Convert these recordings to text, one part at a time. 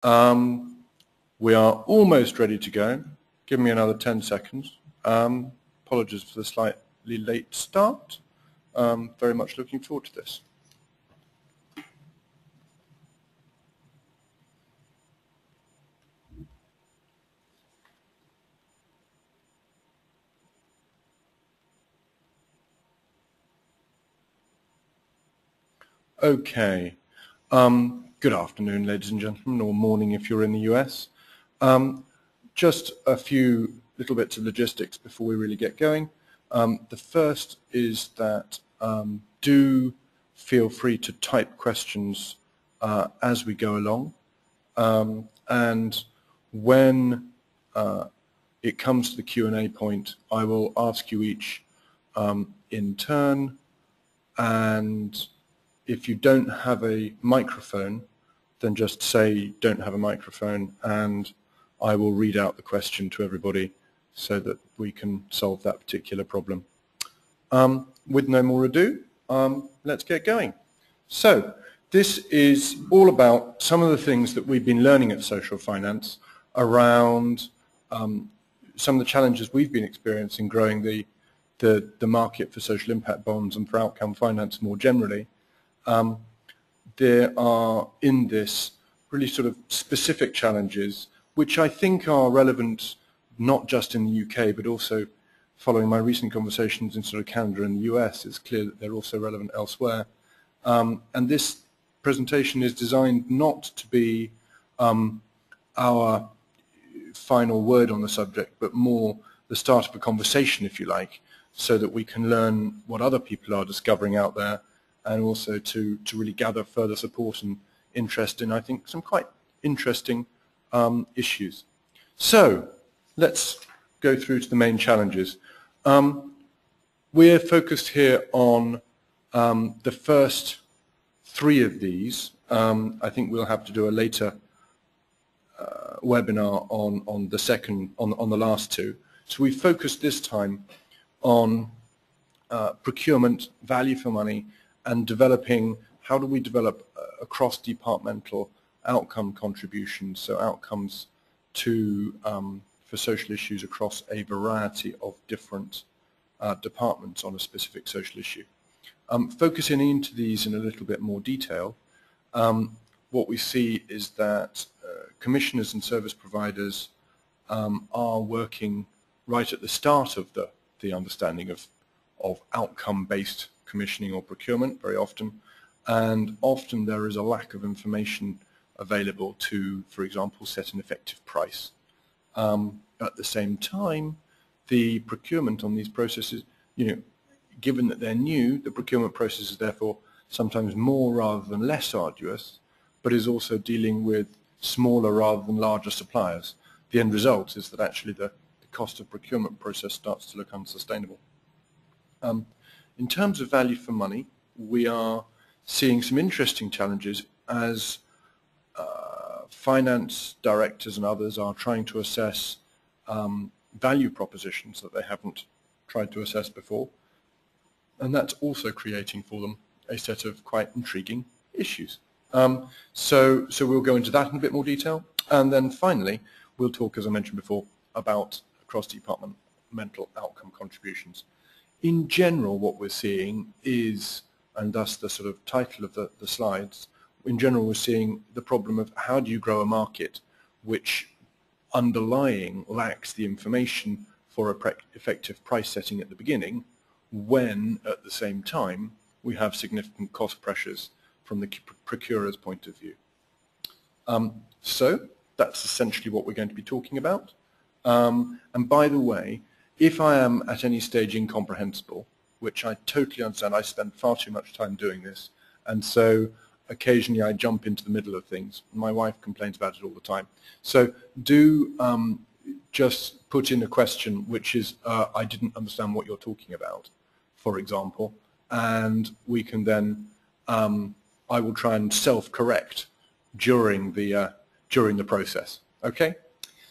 We are almost ready to go. Give me another 10 seconds. Apologies for the slightly late start. Very much looking forward to this. Okay. Good afternoon, ladies and gentlemen, or morning if you're in the US. Just a few little bits of logistics before we really get going. The first is that do feel free to type questions as we go along. And when it comes to the Q&A point, I will ask you each in turn, and if you don't have a microphone, then just say you don't have a microphone, and I will read out the question to everybody so that we can solve that particular problem. With no more ado, let's get going. So this is all about some of the things that we've been learning at Social Finance around some of the challenges we've been experiencing growing the market for social impact bonds and for outcome finance more generally. There are in this really sort of specific challenges which I think are relevant not just in the UK but also following my recent conversations in sort of Canada and the US. It's clear that they're also relevant elsewhere. And this presentation is designed not to be our final word on the subject, but more the start of a conversation, if you like, so that we can learn what other people are discovering out there, and also to really gather further support and interest in, I think, some quite interesting issues. So let's go through to the main challenges. We're focused here on the first three of these. I think we'll have to do a later webinar on the second, on the last two. So we focused this time on procurement, value for money, and developing, how do we develop a cross-departmental outcome contribution, so outcomes to for social issues across a variety of different departments on a specific social issue. Focusing into these in a little bit more detail, what we see is that commissioners and service providers are working right at the start of the understanding of outcome-based commissioning or procurement very often, and often there is a lack of information available to, for example, set an effective price. At the same time, the procurement on these processes, given that they're new, the procurement process is therefore sometimes more rather than less arduous, but is also dealing with smaller rather than larger suppliers. The end result is that actually the cost of procurement process starts to look unsustainable. In terms of value for money, we are seeing some interesting challenges as finance directors and others are trying to assess value propositions that they haven't tried to assess before, and that's also creating for them a set of quite intriguing issues. So we'll go into that in a bit more detail, and then finally we'll talk, as I mentioned before, about cross-departmental outcome contributions. In general, what we're seeing is, and thus the sort of title of the slides, in general we're seeing the problem of how do you grow a market which underlying lacks the information for effective price setting at the beginning, when at the same time we have significant cost pressures from the procurer's point of view. So that's essentially what we're going to be talking about. And by the way, if I am at any stage incomprehensible, which I totally understand, I spend far too much time doing this, and so occasionally I jump into the middle of things. My wife complains about it all the time. So do just put in a question which is, I didn't understand what you're talking about, for example, and we can then, I will try and self-correct during the process. Okay?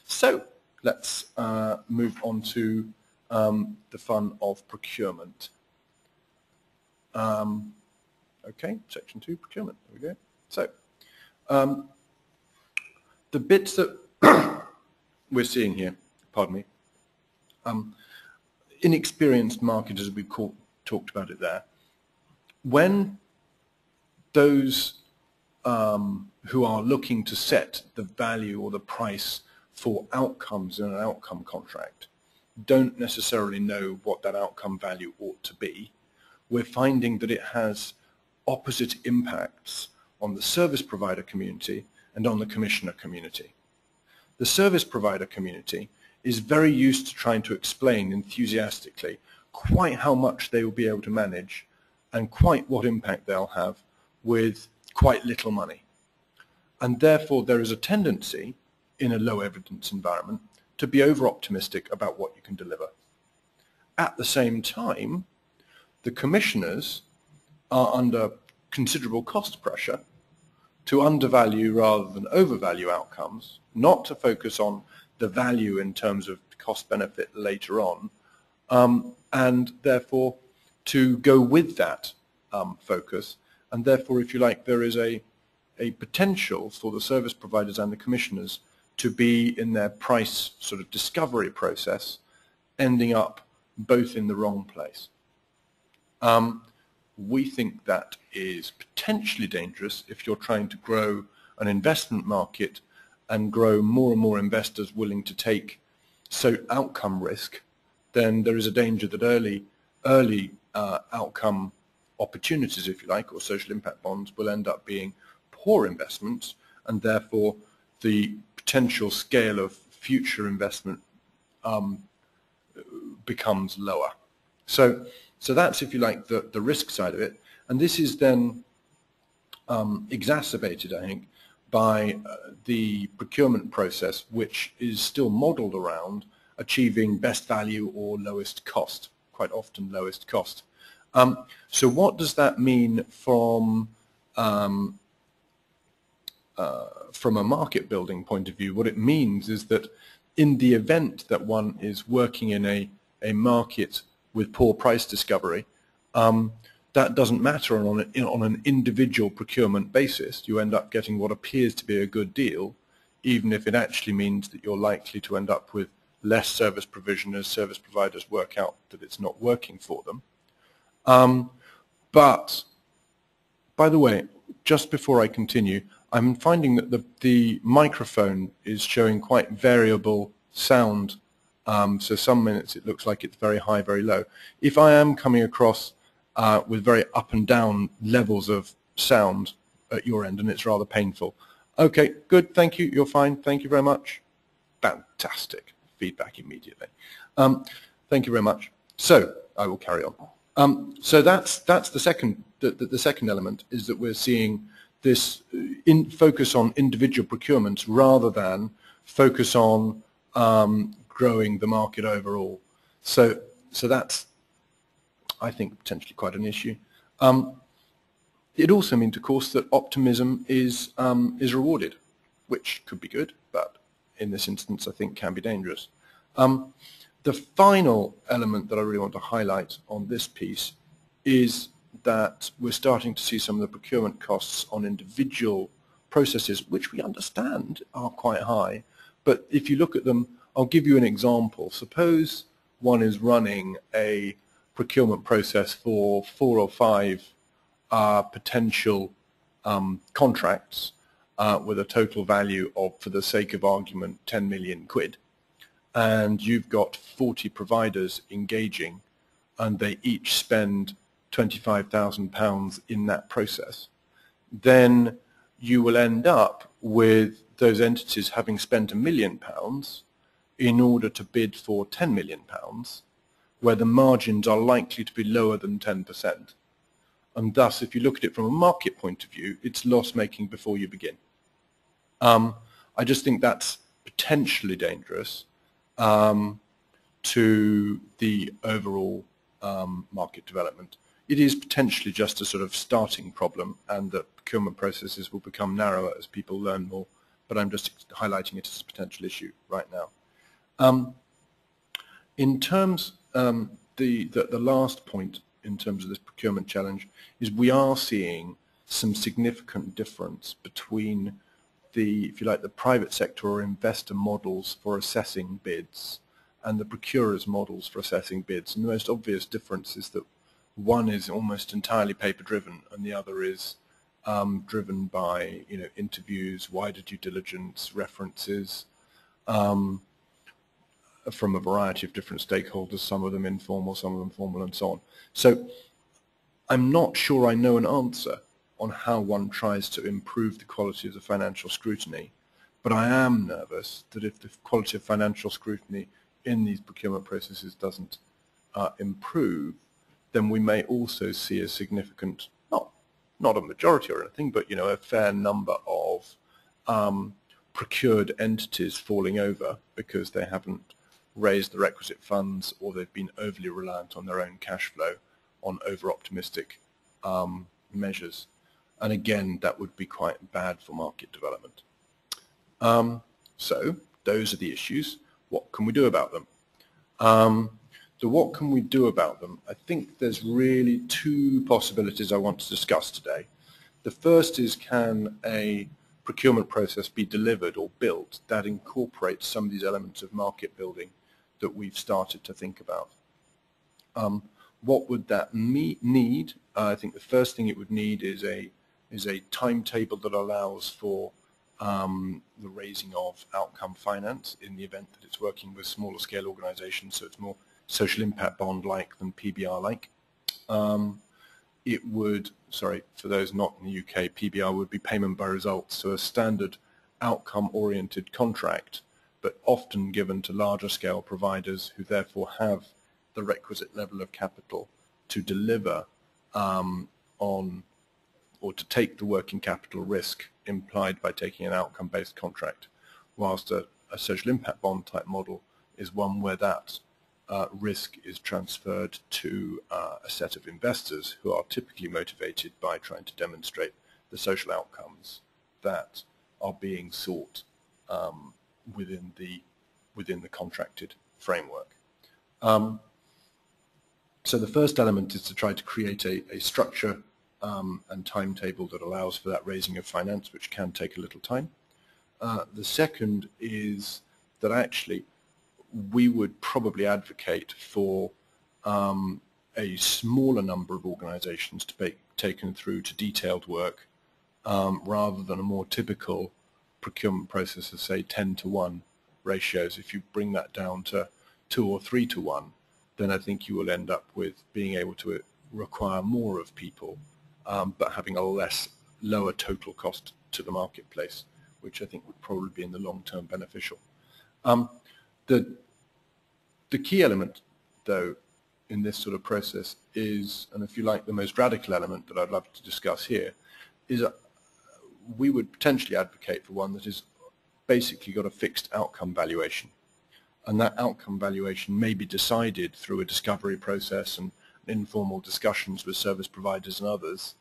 So let's move on to the fun of procurement. Okay, section 2, procurement. There we go. So The bits that we're seeing here, pardon me, inexperienced marketers, as we talked about it there, when those who are looking to set the value or the price for outcomes in an outcome contract don't necessarily know what that outcome value ought to be, we're finding that it has opposite impacts on the service provider community and on the commissioner community. The service provider community is very used to trying to explain enthusiastically quite how much they will be able to manage and quite what impact they'll have with quite little money. And therefore there is a tendency in a low evidence environment to be over-optimistic about what you can deliver. At the same time, the commissioners are under considerable cost pressure to undervalue rather than overvalue outcomes, not to focus on the value in terms of cost benefit later on, and therefore to go with that focus. And therefore, if you like, there is a potential for the service providers and the commissioners to be in their price sort of discovery process, ending up both in the wrong place. We think that is potentially dangerous if you're trying to grow an investment market and grow more and more investors willing to take outcome risk. Then there is a danger that early outcome opportunities, if you like, or social impact bonds will end up being poor investments, and therefore the potential scale of future investment becomes lower. So that's, if you like, the risk side of it. And this is then exacerbated, I think, by the procurement process, which is still modeled around achieving best value or lowest cost, quite often lowest cost. So what does that mean from a market building point of view? What it means is that in the event that one is working in a market with poor price discovery, that doesn't matter on an individual procurement basis. You end up getting what appears to be a good deal, even if it actually means that you're likely to end up with less service provision as service providers work out that it's not working for them. But, by the way, just before I continue, I'm finding that the microphone is showing quite variable sound. So some minutes it looks like it's very high, very low. If I am coming across with very up and down levels of sound at your end and it's rather painful. Okay, good, thank you, you're fine, thank you very much. Fantastic, feedback immediately. Thank you very much. So, I will carry on. So that's the second element, is that we're seeing this focus on individual procurements rather than focus on growing the market overall. So that's, I think, potentially quite an issue. It also means, of course, that optimism is rewarded, which could be good, but in this instance, I think can be dangerous. The final element that I really want to highlight on this piece is that we're starting to see some of the procurement costs on individual processes, which we understand are quite high. But if you look at them, I'll give you an example. Suppose one is running a procurement process for 4 or 5 potential contracts with a total value of, for the sake of argument, 10 million quid. And you've got 40 providers engaging and they each spend £25,000 in that process. Then you will end up with those entities having spent £1 million in order to bid for £10 million, where the margins are likely to be lower than 10%. And thus, if you look at it from a market point of view, it's loss-making before you begin. I just think that's potentially dangerous to the overall market development. It is potentially just a sort of starting problem, and the procurement processes will become narrower as people learn more, but I'm just highlighting it as a potential issue right now. In terms, the last point in terms of this procurement challenge is we are seeing some significant difference between if you like, the private sector or investor models for assessing bids and the procurer's models for assessing bids. And the most obvious difference is that one is almost entirely paper-driven and the other is driven by, interviews, wider due diligence, references from a variety of different stakeholders, some of them informal, some of them formal, and so on. So I'm not sure I know an answer on how one tries to improve the quality of the financial scrutiny, but I am nervous that if the quality of financial scrutiny in these procurement processes doesn't improve, then we may also see a significant, not a majority or anything, but a fair number of procured entities falling over because they haven't raised the requisite funds or they've been overly reliant on their own cash flow on over-optimistic measures. And again, that would be quite bad for market development. So those are the issues. What can we do about them? So what can we do about them? I think there's really two possibilities I want to discuss today. The first is, can a procurement process be delivered or built that incorporates some of these elements of market building that we've started to think about? What would that need? I think the first thing it would need is a timetable that allows for the raising of outcome finance in the event that it's working with smaller scale organizations, so it's more social impact bond-like than PBR-like. It would, sorry, for those not in the UK, PBR would be payment by results, so a standard outcome-oriented contract, but often given to larger scale providers who therefore have the requisite level of capital to deliver on or to take the working capital risk implied by taking an outcome-based contract, whilst a social impact bond type model is one where that risk is transferred to a set of investors who are typically motivated by trying to demonstrate the social outcomes that are being sought within the contracted framework. So the first element is to try to create a structure and timetable that allows for that raising of finance, which can take a little time. The second is that actually we would probably advocate for a smaller number of organizations to be taken through to detailed work rather than a more typical procurement process of, say, 10-to-1 ratios. If you bring that down to 2 or 3-to-1, then I think you will end up with being able to require more of people, but having a lower total cost to the marketplace, which I think would probably be in the long term beneficial. The key element, though, in this sort of process is, and if you like, the most radical element that I'd love to discuss here, is we would potentially advocate for one that has basically got a fixed outcome valuation. And that outcome valuation may be decided through a discovery process and informal discussions with service providers and others.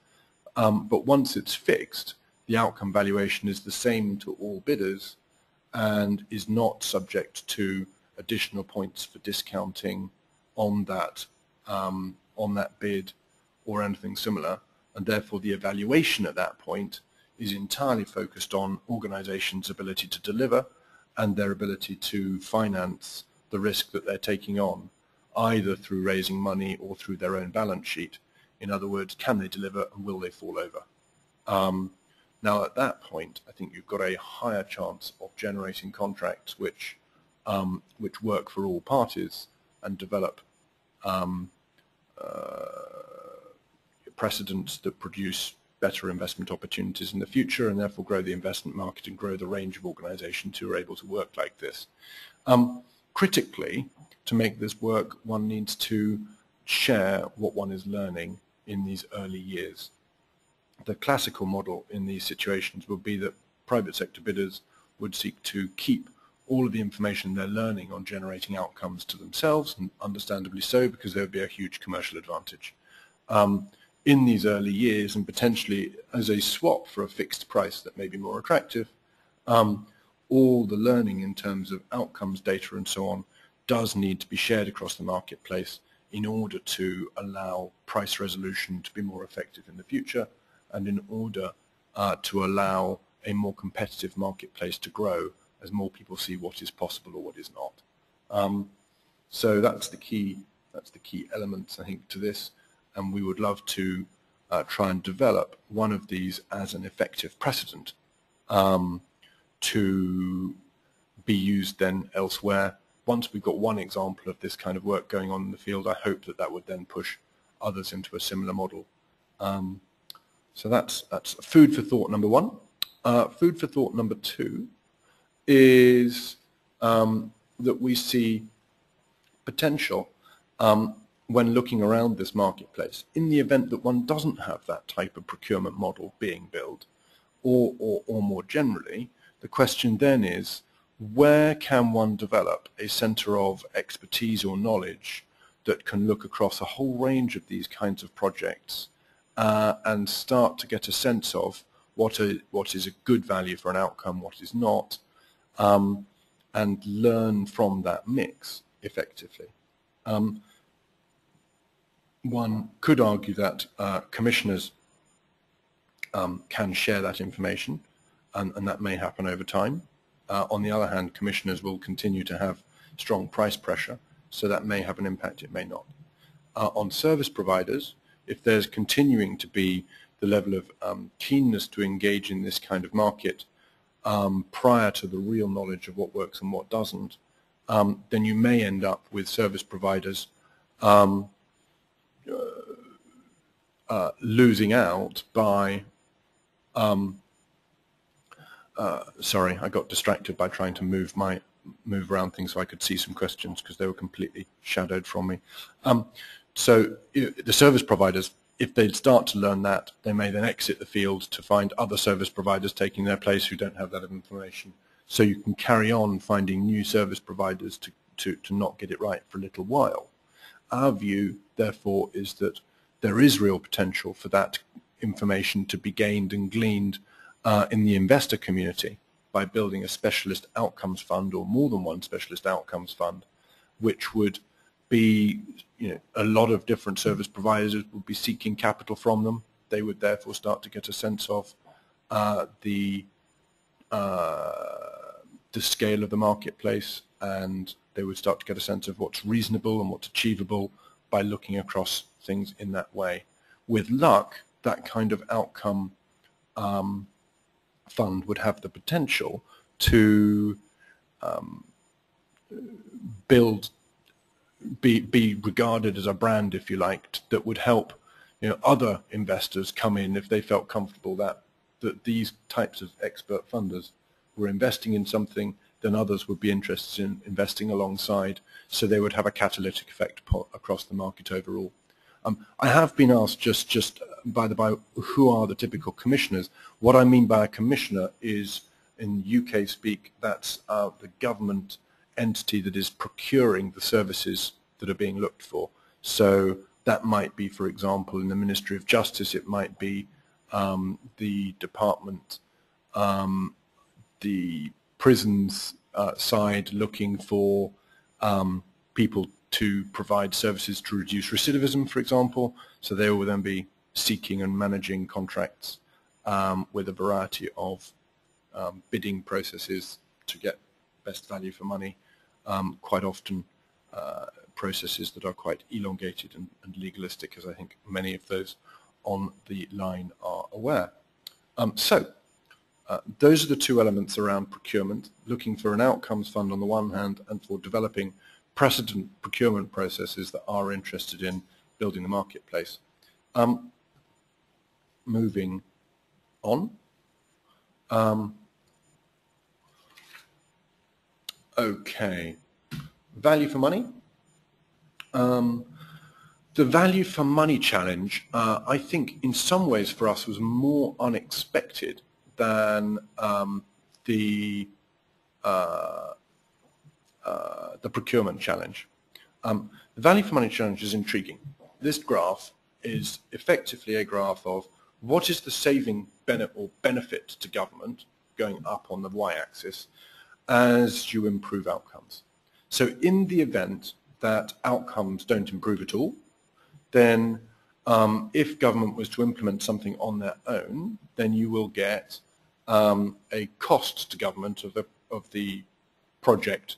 But once it's fixed, the outcome valuation is the same to all bidders and is not subject to additional points for discounting on that bid or anything similar. And therefore the evaluation at that point is entirely focused on organizations' ability to deliver and their ability to finance the risk that they're taking on, either through raising money or through their own balance sheet. In other words, can they deliver and will they fall over? Now at that point, I think you've got a higher chance of generating contracts which work for all parties and develop precedents that produce better investment opportunities in the future and therefore grow the investment market and grow the range of organizations who are able to work like this. Critically, to make this work, one needs to share what one is learning in these early years. The classical model in these situations would be that private sector bidders would seek to keep all of the information they're learning on generating outcomes to themselves, and understandably so, because there would be a huge commercial advantage. In these early years, and potentially as a swap for a fixed price that may be more attractive, all the learning in terms of outcomes data and so on does need to be shared across the marketplace in order to allow price resolution to be more effective in the future and in order to allow a more competitive marketplace to grow as more people see what is possible or what is not. So that's the key elements, I think, to this, and we would love to try and develop one of these as an effective precedent to be used then elsewhere. Once we've got one example of this kind of work going on in the field, I hope that that would then push others into a similar model. So that's food for thought number one. Food for thought number two is that we see potential when looking around this marketplace in the event that one doesn't have that type of procurement model being built, or more generally, the question then is, where can one develop a center of expertise or knowledge that can look across a whole range of these kinds of projects and start to get a sense of what is a good value for an outcome, what is not, and learn from that mix effectively. One could argue that commissioners can share that information, and that may happen over time. On the other hand, commissioners will continue to have strong price pressure, so that may have an impact, it may not. On service providers, if there's continuing to be the level of keenness to engage in this kind of market prior to the real knowledge of what works and what doesn't, then you may end up with service providers losing out by sorry, I got distracted by trying to move around things so I could see some questions because they were completely shadowed from me. So the service providers, if they start to learn that, they may then exit the field to find other service providers taking their place who don't have that information. So you can carry on finding new service providers to not get it right for a little while. Our view, therefore, is that there is real potential for that information to be gained and gleaned in the investor community by building a specialist outcomes fund or more than one specialist outcomes fund, which would be, a lot of different service providers would be seeking capital from them. They would therefore start to get a sense of the scale of the marketplace, and they would start to get a sense of what's reasonable and what's achievable by looking across things in that way. With luck, that kind of outcome fund would have the potential to be regarded as a brand, if you like, that would help other investors come in if they felt comfortable that these types of expert funders were investing in something, then others would be interested in investing alongside, so they would have a catalytic effect across the market overall. I have been asked, just by the by, who are the typical commissioners? What I mean by a commissioner is, in UK speak, that's the government entity that is procuring the services that are being looked for. So that might be, for example, in the Ministry of Justice, it might be the department, the prisons side looking for people to provide services to reduce recidivism, for example. So they will then be seeking and managing contracts with a variety of bidding processes to get best value for money, quite often processes that are quite elongated and legalistic, as I think many of those on the line are aware. Those are the two elements around procurement, looking for an outcomes fund on the one hand and for developing precedent procurement processes that are interested in building the marketplace. Moving on. Okay, value for money. The value for money challenge, I think in some ways for us was more unexpected than the procurement challenge. The value for money challenge is intriguing. This graph is effectively a graph of what is the saving benefit to government, going up on the y-axis, as you improve outcomes. So in the event that outcomes don't improve at all, then if government was to implement something on their own, then you will get a cost to government of the project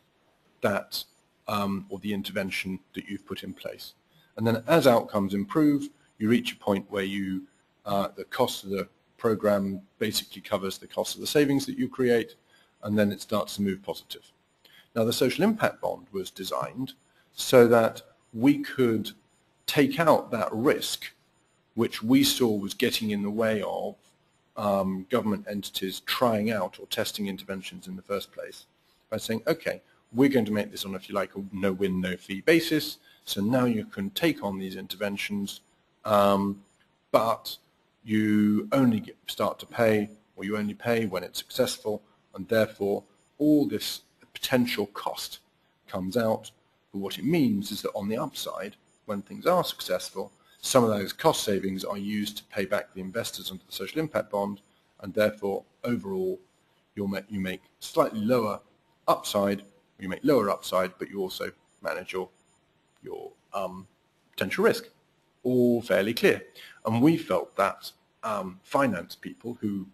that or the intervention that you've put in place. And then as outcomes improve, you reach a point where you the cost of the program basically covers the cost of the savings that you create, and then it starts to move positive. Now, the social impact bond was designed so that we could take out that risk which we saw was getting in the way of government entities trying out or testing interventions in the first place by saying, okay, we're going to make this on, if you like, a no-win, no-fee basis. So now you can take on these interventions, but you only start to pay, or you only pay when it's successful, and therefore all this potential cost comes out. But what it means is that on the upside, when things are successful, some of those cost savings are used to pay back the investors under the social impact bond, and therefore overall you make slightly lower upside, you make lower upside, but you also manage your potential risk. All fairly clear. And we felt that finance people, who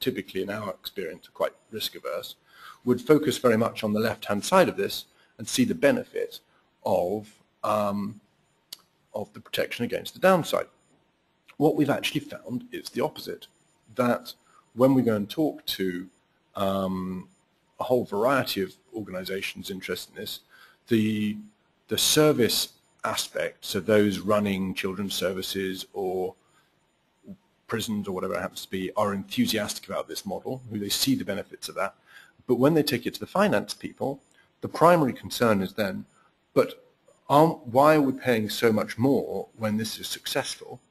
typically in our experience are quite risk averse, would focus very much on the left-hand side of this and see the benefit of the protection against the downside. What we've actually found is the opposite, that when we go and talk to a whole variety of organizations interested in this, the service aspect, so those running children's services or prisons or whatever it happens to be, are enthusiastic about this model, who they see the benefits of that. But when they take it to the finance people, the primary concern is then, but why are we paying so much more when this is successful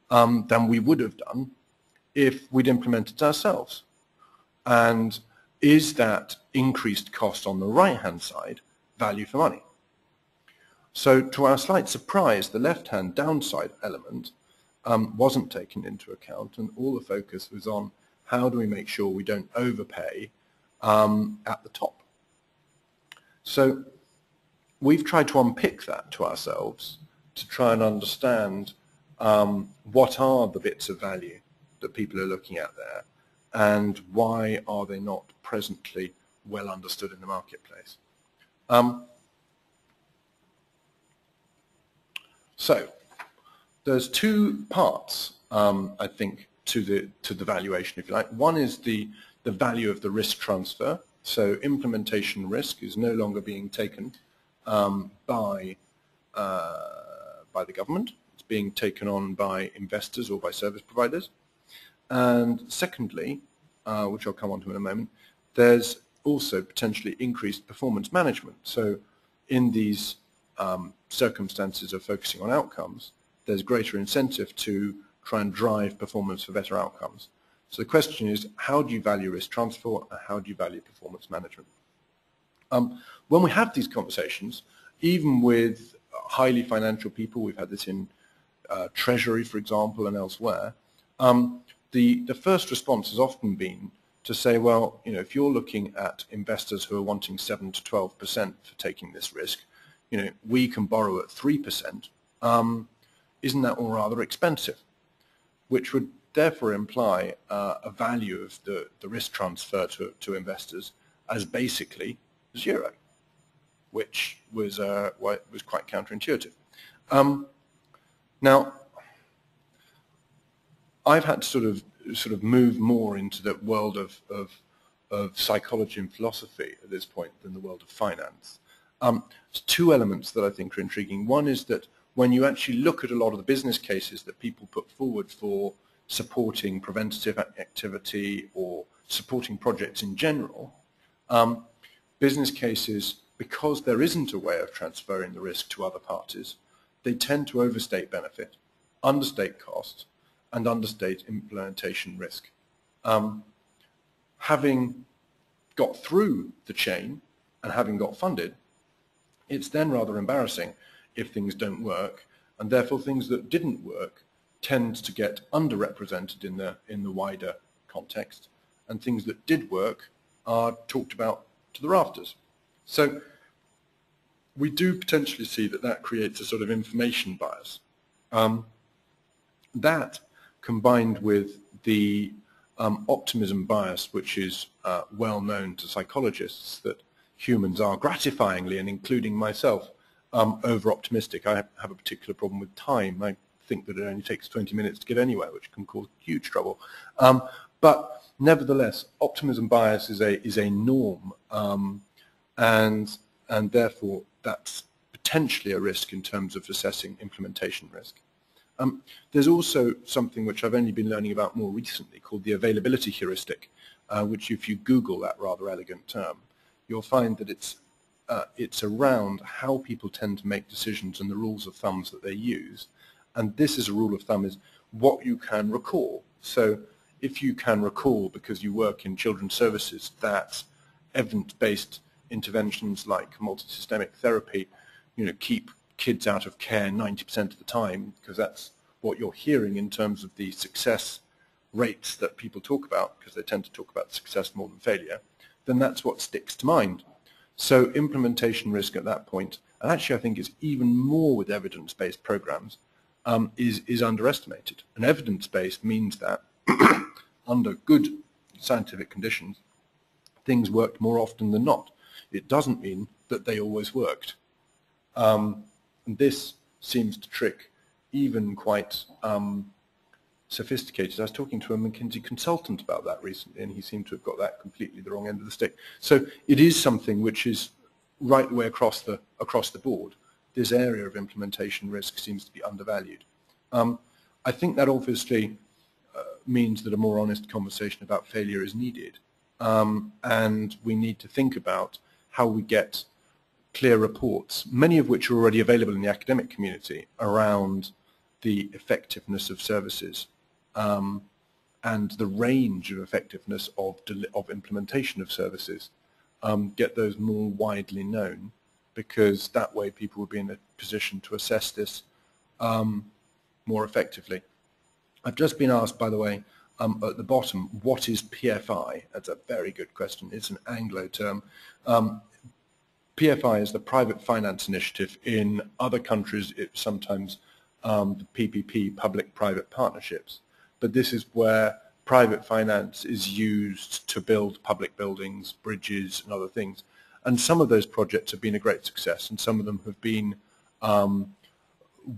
than we would have done if we'd implemented it ourselves? And is that increased cost on the right-hand side value for money? So to our slight surprise, the left-hand downside element wasn't taken into account, and all the focus was on how do we make sure we don't overpay at the top. So we've tried to unpick that to ourselves to try and understand what are the bits of value that people are looking at there, and why are they not presently well understood in the marketplace. So there's two parts, I think, to the valuation, if you like. One is the value of the risk transfer. So implementation risk is no longer being taken by the government. It's being taken on by investors or by service providers. And secondly, which I'll come on to in a moment, there's also potentially increased performance management. So in these circumstances of focusing on outcomes, there's greater incentive to try and drive performance for better outcomes. So the question is, how do you value risk transfer and how do you value performance management? When we have these conversations, even with highly financial people, we've had this in Treasury, for example, and elsewhere, the first response has often been to say, well, you know, if you're looking at investors who are wanting 7 to 12% for taking this risk, you know, we can borrow at 3%. Isn't that all rather expensive? Which would therefore imply a value of the risk transfer to investors as basically zero, which was quite counterintuitive. Now, I've had to sort of move more into the world of psychology and philosophy at this point than the world of finance. There's two elements that I think are intriguing. One is that when you actually look at a lot of the business cases that people put forward for supporting preventative activity or supporting projects in general, business cases, because there isn't a way of transferring the risk to other parties, they tend to overstate benefit, understate cost, and understate implementation risk. Having got through the chain and having got funded, it's then rather embarrassing if things don't work, and therefore things that didn't work tend to get underrepresented in the wider context, and things that did work are talked about to the rafters. So we do potentially see that creates a sort of information bias. That combined with the optimism bias, which is well known to psychologists, that humans are gratifyingly, and including myself, over-optimistic. I have a particular problem with time. I think that it only takes 20 minutes to get anywhere, which can cause huge trouble. But nevertheless, optimism bias is a norm, and therefore that's potentially a risk in terms of assessing implementation risk. There's also something which I've only been learning about more recently called the Availability Heuristic, which if you Google that rather elegant term, you'll find that it's around how people tend to make decisions and the rules of thumbs that they use. And this is a rule of thumb is what you can recall. So if you can recall, because you work in children's services, that evidence-based interventions like multisystemic therapy, keep kids out of care 90% of the time, because that's what you're hearing in terms of the success rates that people talk about, because they tend to talk about success more than failure, then that's what sticks to mind. So implementation risk at that point, and actually I think it's even more with evidence-based programs, is underestimated. And evidence-based means that under good scientific conditions, things worked more often than not. It doesn't mean that they always worked. And this seems to trick even quite sophisticated. I was talking to a McKinsey consultant about that recently, and he seemed to have got that completely the wrong end of the stick. So it is something which is right the way across the board. This area of implementation risk seems to be undervalued. I think that obviously means that a more honest conversation about failure is needed, and we need to think about how we get clear reports, many of which are already available in the academic community, around the effectiveness of services and the range of effectiveness of implementation of services, get those more widely known, because that way people will be in a position to assess this more effectively. I've just been asked, by the way, at the bottom, what is PFI? That's a very good question. It's an Anglo term. PFI is the Private Finance Initiative. In other countries, it's sometimes the PPP, Public-Private Partnerships. But this is where private finance is used to build public buildings, bridges, and other things. And some of those projects have been a great success, and some of them have been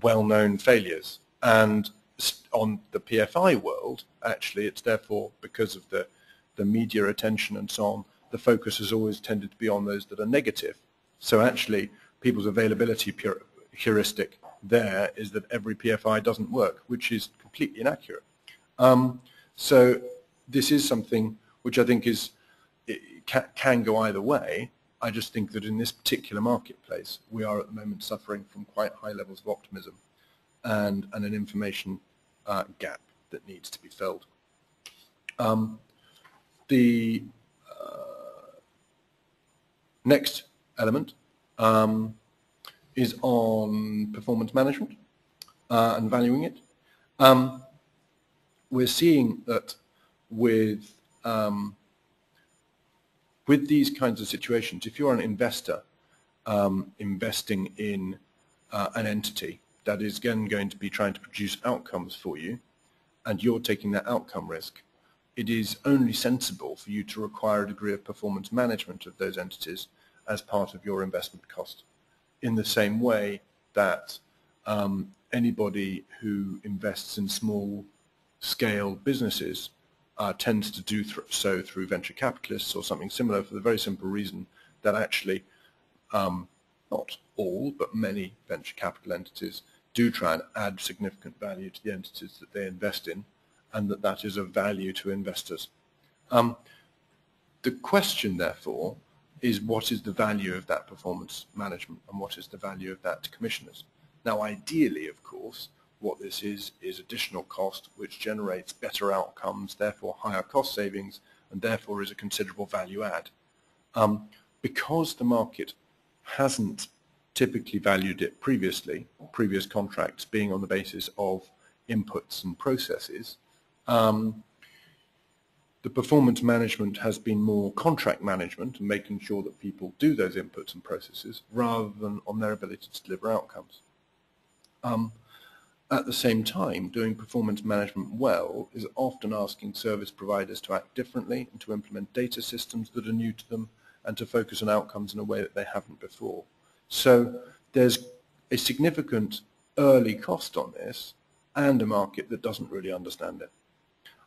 well-known failures. And on the PFI world, actually, it's therefore, because of the media attention and so on, the focus has always tended to be on those that are negative. So actually, people's availability heuristic there is that every PFI doesn't work, which is completely inaccurate. So this is something which I think can go either way. I just think that in this particular marketplace, we are at the moment suffering from quite high levels of optimism and an information gap that needs to be filled. The next element is on performance management and valuing it. We're seeing that with these kinds of situations, if you're an investor investing in an entity that is again going to be trying to produce outcomes for you, and you're taking that outcome risk, it is only sensible for you to require a degree of performance management of those entities as part of your investment cost, in the same way that anybody who invests in small-scale businesses tends to do so through venture capitalists or something similar, for the very simple reason that actually not all, but many venture capital entities do try and add significant value to the entities that they invest in, and that is of value to investors. The question, therefore, is what is the value of that performance management, and what is the value of that to commissioners? Now, ideally, of course, what this is additional cost, which generates better outcomes, therefore higher cost savings, and therefore is a considerable value add. Because the market hasn't typically valued it previously, previous contracts being on the basis of inputs and processes, the performance management has been more contract management and making sure that people do those inputs and processes rather than on their ability to deliver outcomes. At the same time, doing performance management well is often asking service providers to act differently and to implement data systems that are new to them and to focus on outcomes in a way that they haven't before. So there's a significant early cost on this and a market that doesn't really understand it.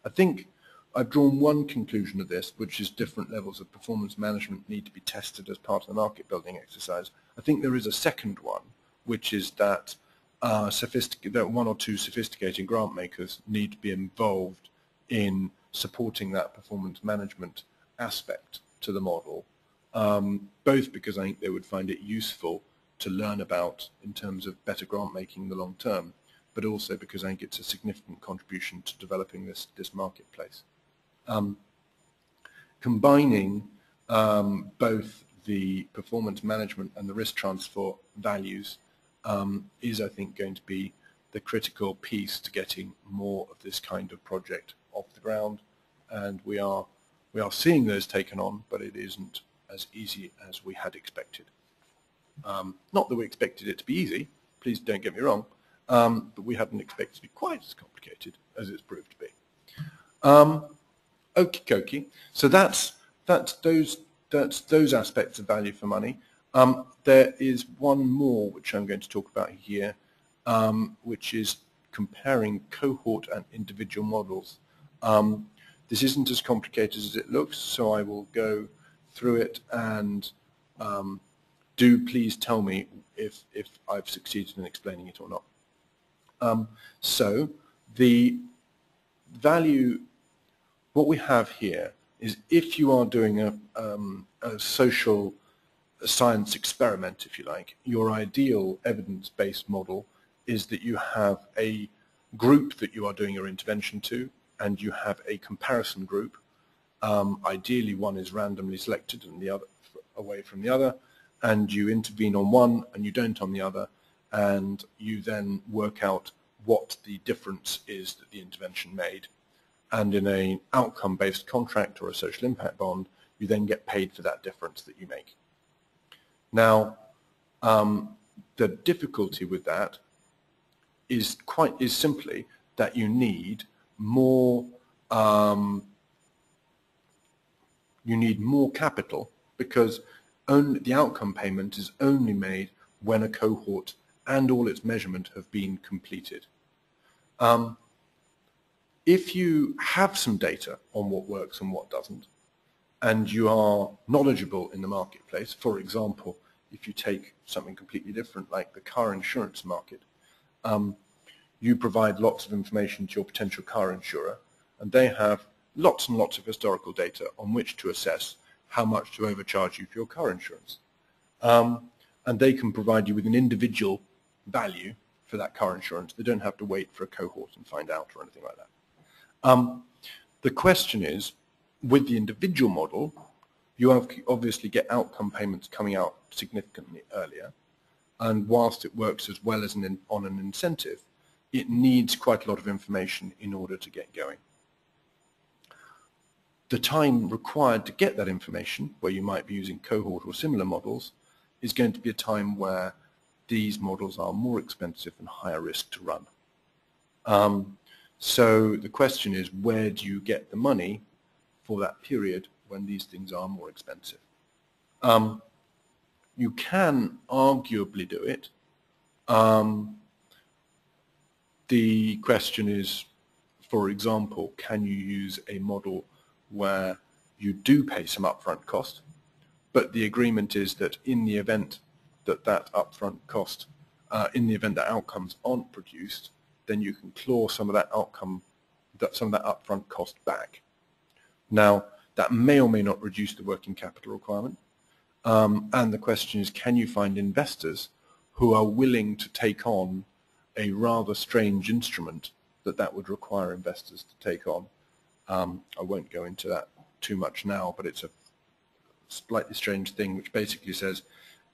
I think I've drawn one conclusion of this, which is different levels of performance management need to be tested as part of the market building exercise. I think there is a second one, which is that that one or two sophisticated grant makers need to be involved in supporting that performance management aspect to the model, both because I think they would find it useful to learn about in terms of better grant making in the long term, but also because I think it's a significant contribution to developing this marketplace. Combining both the performance management and the risk transfer values is, I think, going to be the critical piece to getting more of this kind of project off the ground, and we are seeing those taken on, but it isn't as easy as we had expected. Not that we expected it to be easy, please don't get me wrong, but we hadn't expected it to be quite as complicated as it's proved to be. Okie dokie. So that's those aspects of value for money. There is one more which I'm going to talk about here, which is comparing cohort and individual models. This isn't as complicated as it looks, so I will go through it, and do please tell me if I've succeeded in explaining it or not. So the value, what we have here is, if you are doing a social science experiment, if you like, your ideal evidence-based model is that you have a group that you are doing your intervention to, and you have a comparison group. Ideally, one is randomly selected and the other away from the other, and you intervene on one and you don't on the other, and you then work out what the difference is that the intervention made. And in an outcome-based contract or a social impact bond, you then get paid for that difference that you make. Now, the difficulty with that is simply that you need more capital, because the outcome payment is only made when a cohort and all its measurement have been completed. If you have some data on what works and what doesn't, and you are knowledgeable in the marketplace, for example, if you take something completely different like the car insurance market, you provide lots of information to your potential car insurer, and they have lots and lots of historical data on which to assess how much to overcharge you for your car insurance. And they can provide you with an individual value for that car insurance. They don't have to wait for a cohort and find out or anything like that. The question is, with the individual model, you obviously get outcome payments coming out significantly earlier, and whilst it works as well as on an incentive, it needs quite a lot of information in order to get going. The time required to get that information, where you might be using cohort or similar models, is going to be a time where these models are more expensive and higher risk to run. So the question is, where do you get the money for that period when these things are more expensive? You can arguably do it. The question is, for example, can you use a model where you do pay some upfront cost, but the agreement is that in the event that upfront cost, in the event that outcomes aren't produced, then you can claw some of that upfront cost back. Now, that may or may not reduce the working capital requirement, and the question is, can you find investors who are willing to take on a rather strange instrument that would require investors to take on? I won't go into that too much now, but it's a slightly strange thing which basically says,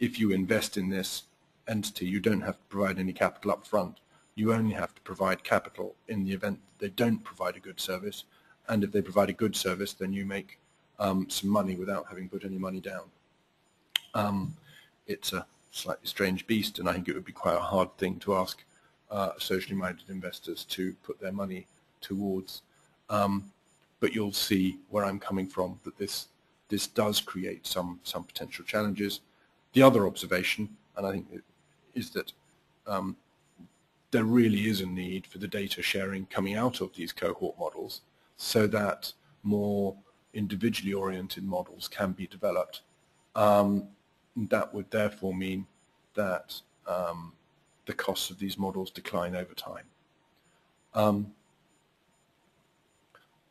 if you invest in this entity, you don't have to provide any capital up front. You only have to provide capital in the event that they don't provide a good service, and if they provide a good service, then you make some money without having put any money down. It's a slightly strange beast, and I think it would be quite a hard thing to ask socially minded investors to put their money towards. But you'll see where I'm coming from, that this does create some potential challenges. The other observation, and I think is that there really is a need for the data sharing coming out of these cohort models so that more individually oriented models can be developed. That would therefore mean that the costs of these models decline over time.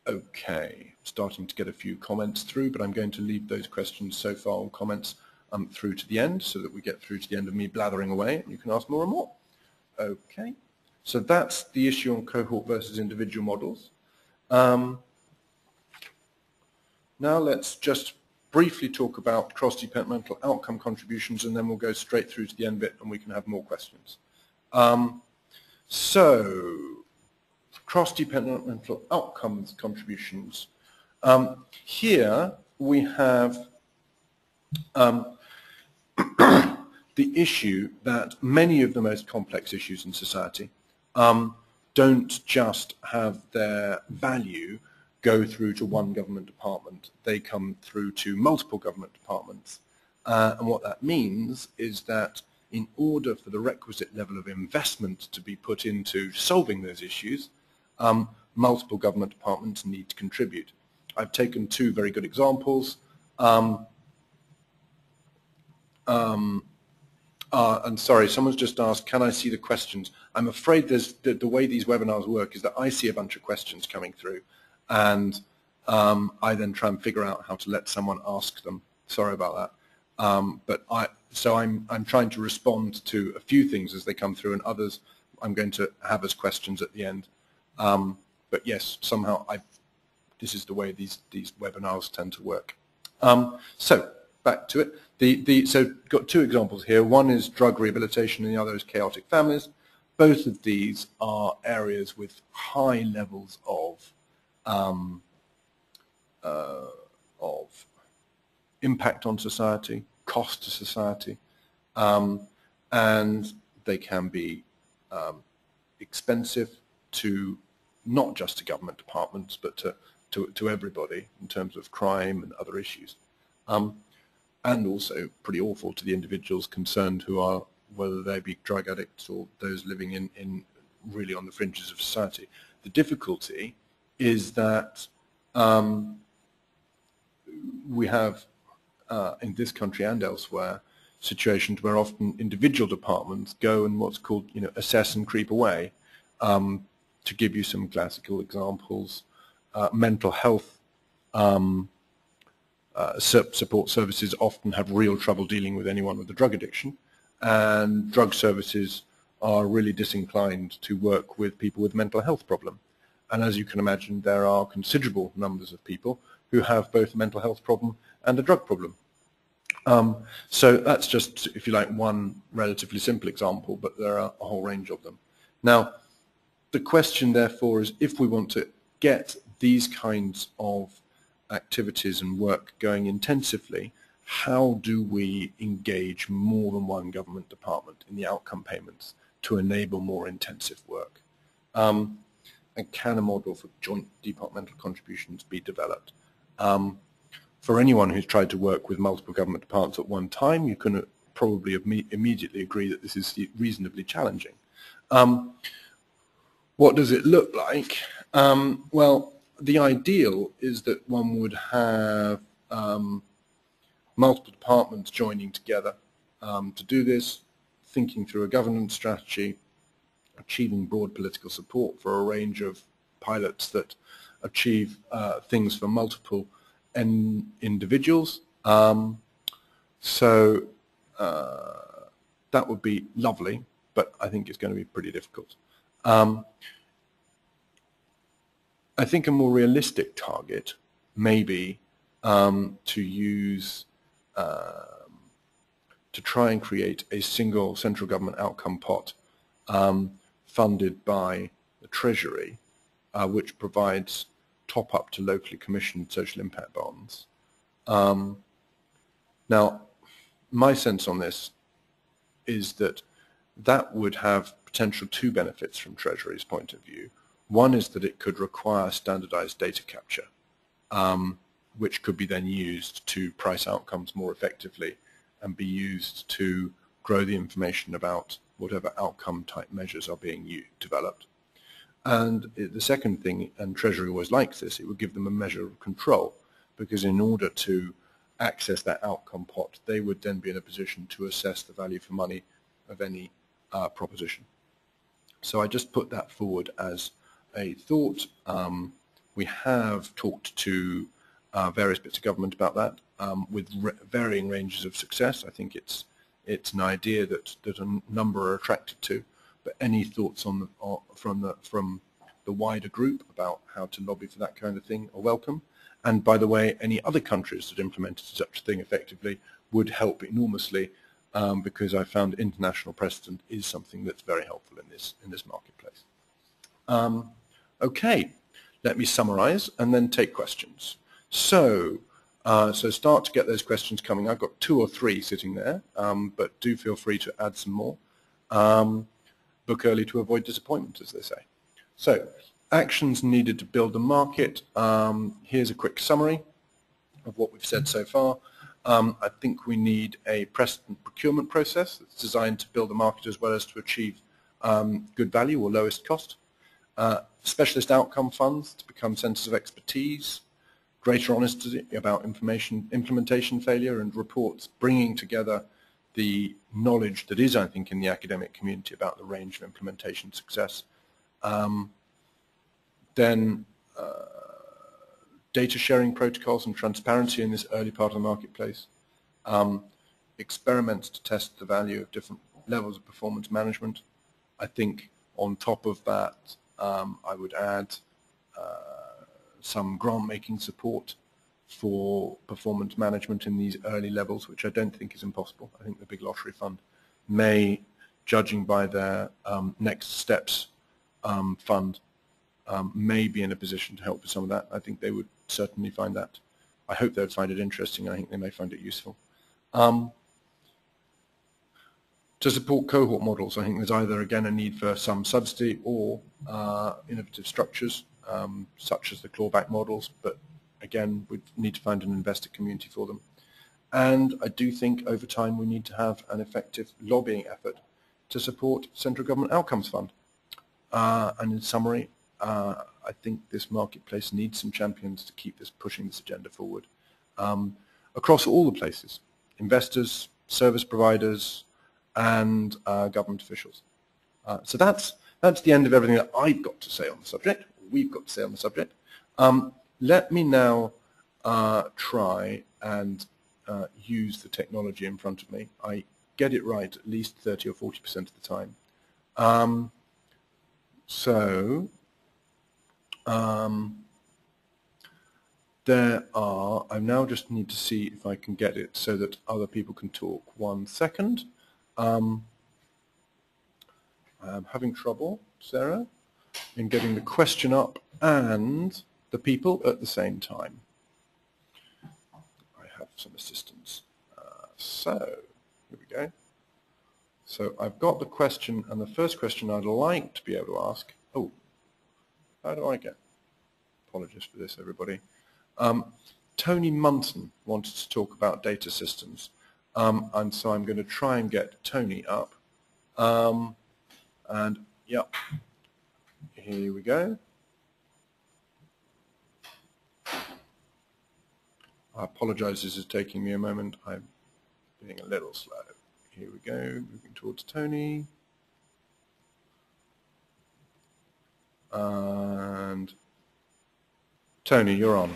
Okay, starting to get a few comments through, but I'm going to leave those questions so far, or comments, through to the end, so that we get through to the end of me blathering away and you can ask more and more. Okay, so that's the issue on cohort versus individual models. Now let's just briefly talk about cross-departmental outcome contributions, and then we'll go straight through to the end bit and we can have more questions. So, cross-departmental outcomes contributions. Here we have the issue that many of the most complex issues in society don't just have their value go through to one government department. They come through to multiple government departments. And what that means is that in order for the requisite level of investment to be put into solving those issues, multiple government departments need to contribute. I've taken two very good examples. And sorry, someone's just asked, can I see the questions? I'm afraid the way these webinars work is that I see a bunch of questions coming through, and I then try and figure out how to let someone ask them. Sorry about that. So I'm trying to respond to a few things as they come through, and others I'm going to have as questions at the end. But yes, somehow this is the way these webinars tend to work. So back to it. So got two examples here. One is drug rehabilitation and the other is chaotic families. Both of these are areas with high levels of impact on society, cost to society, and they can be expensive to not just to government departments, but to everybody in terms of crime and other issues. And also pretty awful to the individuals concerned, who are, whether they be drug addicts or those living in really on the fringes of society. The difficulty is that we have in this country and elsewhere situations where often individual departments go and what's called, assess and creep away. To give you some classical examples, mental health support services often have real trouble dealing with anyone with a drug addiction, and drug services are really disinclined to work with people with a mental health problem. And as you can imagine, there are considerable numbers of people who have both a mental health problem and a drug problem. So that's just, if you like, one relatively simple example, but there are a whole range of them. Now, the question, therefore, is if we want to get these kinds of activities and work going intensively, how do we engage more than one government department in the outcome payments to enable more intensive work? And can a model for joint departmental contributions be developed? For anyone who's tried to work with multiple government departments at one time, you can probably immediately agree that this is reasonably challenging. What does it look like? Well, the ideal is that one would have multiple departments joining together to do this, thinking through a governance strategy, achieving broad political support for a range of pilots that achieve things for multiple individuals. So that would be lovely, but I think it's going to be pretty difficult. I think a more realistic target may be to use, to try and create a single central government outcome pot funded by the Treasury, which provides top-up to locally commissioned social impact bonds. Now, my sense on this is that that would have potential two benefits from Treasury's point of view. One is that it could require standardized data capture, which could be then used to price outcomes more effectively and be used to grow the information about whatever outcome type measures are being developed. And the second thing, and Treasury always likes this, it would give them a measure of control, because in order to access that outcome pot, they would then be in a position to assess the value for money of any proposition. So I just put that forward as a thought. We have talked to various bits of government about that with varying ranges of success. I think it's an idea that a number are attracted to, but any thoughts on from the wider group about how to lobby for that kind of thing are welcome. And by the way, any other countries that implemented such a thing effectively would help enormously, because I found international precedent is something that's very helpful in this marketplace. Okay, let me summarize and then take questions. So start to get those questions coming. I've got 2 or 3 sitting there, but do feel free to add some more. Book early to avoid disappointment, as they say. So, actions needed to build the market. Here's a quick summary of what we've said so far. I think we need a precedent procurement process that's designed to build the market as well as to achieve good value or lowest cost. Specialist outcome funds to become centers of expertise. Greater honesty about implementation failure and reports, bringing together the knowledge that is, I think, in the academic community about the range of implementation success. Then data sharing protocols and transparency in this early part of the marketplace. Experiments to test the value of different levels of performance management. I think on top of that, I would add some grant-making support for performance management in these early levels, which I don't think is impossible. I think the Big Lottery Fund may, judging by their Next Steps fund, may be in a position to help with some of that. I think they would certainly find that. I hope they would find it interesting. I think they may find it useful. To support cohort models, I think there's either, again, a need for some subsidy or innovative structures, such as the clawback models, but again, we need to find an investor community for them. And I do think over time we need to have an effective lobbying effort to support Central Government Outcomes Fund. And in summary, I think this marketplace needs some champions to keep pushing this agenda forward across all the places: investors, service providers, and government officials. So that's the end of everything that I've got to say on the subject. We've got to say on the subject. Let me now try and use the technology in front of me. I get it right at least 30 or 40% of the time. I now just need to see if I can get it so that other people can talk. 1 second. I'm having trouble, Sarah, in getting the question up and the people at the same time. I have some assistance. So, here we go. So I've got the question, and the first question I'd like to be able to ask, oh, how do I get? Apologies for this, everybody. Tony Munson wanted to talk about data systems, and so I'm going to try and get Tony up. And, yep, here we go. I apologize, this is taking me a moment. I'm being a little slow. Here we go, moving towards Tony. And Tony, you're on.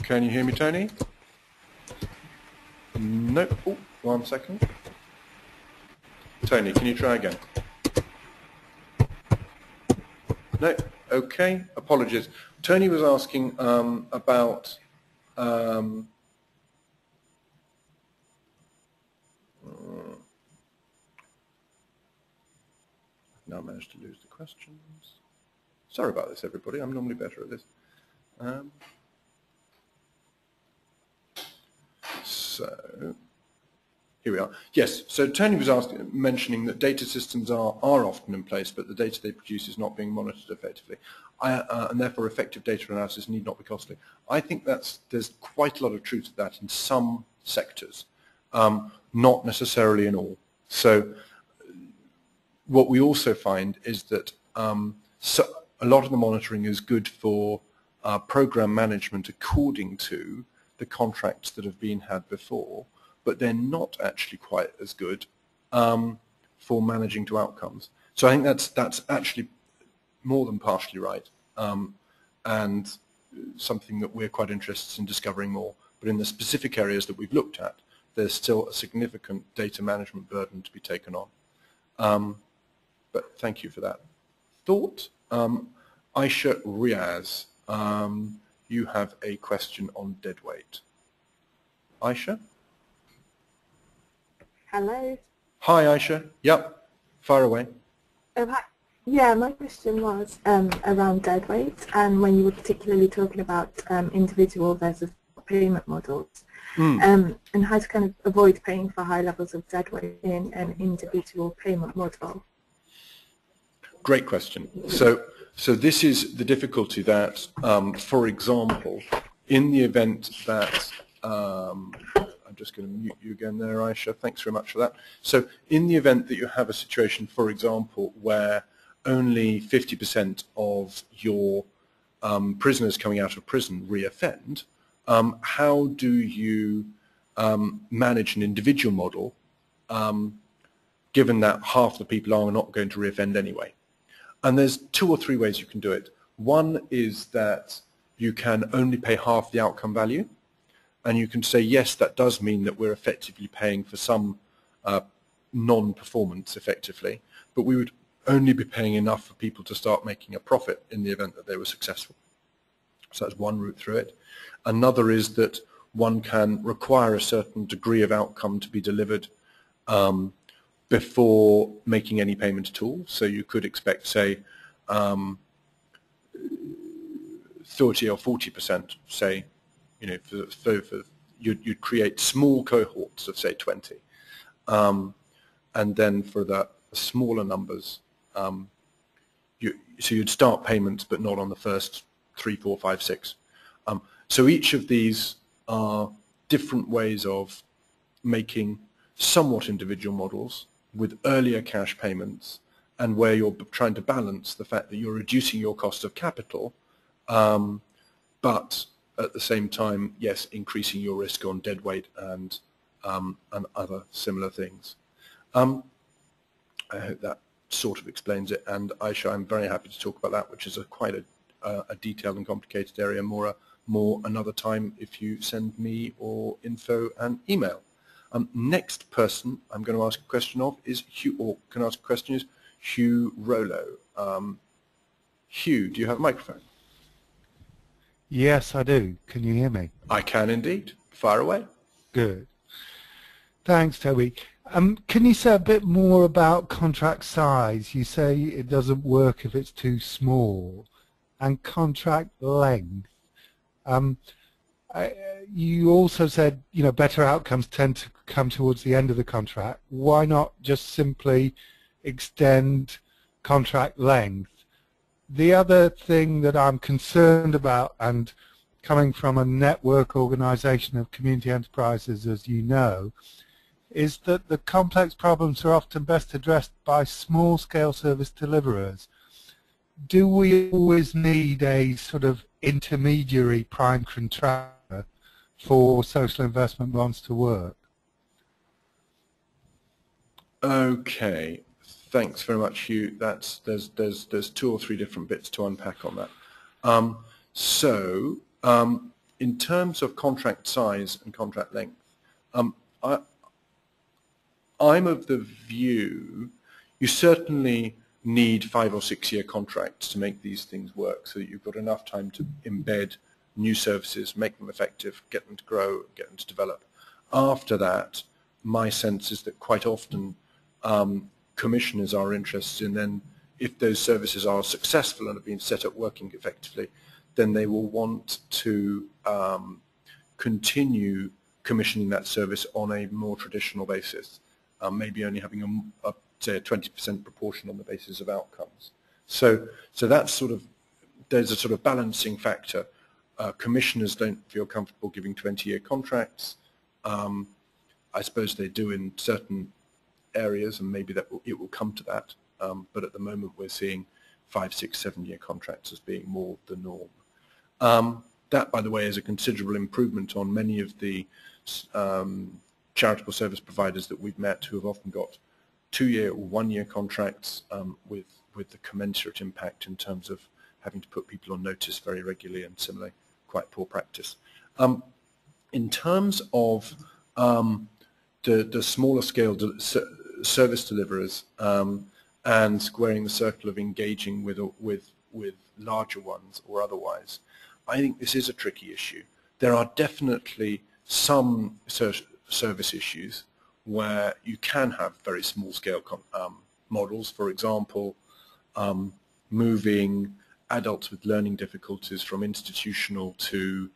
Can you hear me, Tony? Nope. Oh, 1 second. Tony, can you try again? No. Okay. Apologies. Tony was asking about now managed to lose the questions. Sorry about this, everybody. I'm normally better at this. So Here we are. Yes, so Tony was mentioning that data systems are often in place, but the data they produce is not being monitored effectively. And therefore effective data analysis need not be costly. I think there's quite a lot of truth to that in some sectors, not necessarily in all. So what we also find is that a lot of the monitoring is good for program management according to the contracts that have been had before, but they're not actually quite as good for managing to outcomes. So I think that's actually more than partially right, and something that we're quite interested in discovering more. But in the specific areas that we've looked at, there's still a significant data management burden to be taken on. But thank you for that thought. Aisha Riaz, you have a question on deadweight. Aisha? Hello. Hi, Aisha. Yep, fire away. Hi. Yeah, my question was around deadweight, and when you were particularly talking about individual versus payment models, and how to kind of avoid paying for high levels of deadweight in an individual payment model. Great question. So this is the difficulty that, for example, in the event that I'm just going to mute you again there, Aisha. Thanks very much for that. So in the event that you have a situation, for example, where only 50% of your prisoners coming out of prison reoffend, how do you manage an individual model given that half the people are not going to reoffend anyway? And there's 2 or 3 ways you can do it. One is that you can only pay half the outcome value, and you can say, yes, that does mean that we're effectively paying for some non-performance effectively, but we would only be paying enough for people to start making a profit in the event that they were successful. So that's one route through it. Another is that one can require a certain degree of outcome to be delivered before making any payment at all. So you could expect, say, 30 or 40%, say, you know, you'd create small cohorts of, say, 20. And then for the smaller numbers, so you'd start payments, but not on the first 3, 4, 5, 6. So each of these are different ways of making somewhat individual models with earlier cash payments, and where you're trying to balance the fact that you're reducing your cost of capital, but at the same time, yes, increasing your risk on deadweight and other similar things. I hope that sort of explains it. And Aisha, I'm very happy to talk about that, which is quite a detailed and complicated area. More another time if you send me or info and email. Next person I'm going to ask a question of is Hugh, or can ask a question is Hugh Rollo. Hugh, do you have a microphone? Yes, I do. Can you hear me? I can indeed. Fire away. Good. Thanks, Toby. Can you say a bit more about contract size? You say it doesn't work if it's too small. And contract length. You also said, you know, better outcomes tend to come towards the end of the contract. Why not just simply extend contract length? The other thing that I'm concerned about, and coming from a network organization of community enterprises, as you know, is that the complex problems are often best addressed by small-scale service deliverers. Do we always need a sort of intermediary prime contractor for social investment bonds to work? Okay. Thanks very much, Hugh. There's 2 or 3 different bits to unpack on that. In terms of contract size and contract length, I'm of the view you certainly need 5 or 6 year contracts to make these things work, so that you've got enough time to embed new services, make them effective, get them to grow, get them to develop. After that, my sense is that quite often commissioners are interested in, then if those services are successful and have been set up working effectively, then they will want to continue commissioning that service on a more traditional basis, maybe only having say a 20% proportion on the basis of outcomes. So that's sort of, there's a sort of balancing factor. Commissioners don't feel comfortable giving 20-year contracts. I suppose they do in certain areas, and maybe it will come to that. But at the moment, we're seeing 5, 6, 7-year contracts as being more the norm. That, by the way, is a considerable improvement on many of the charitable service providers that we've met, who have often got 2-year or 1-year contracts with the commensurate impact in terms of having to put people on notice very regularly, and similarly quite poor practice. In terms of the smaller scale service deliverers and squaring the circle of engaging with larger ones or otherwise, I think this is a tricky issue. There are definitely some service issues where you can have very small scale models. For example, moving adults with learning difficulties from institutional to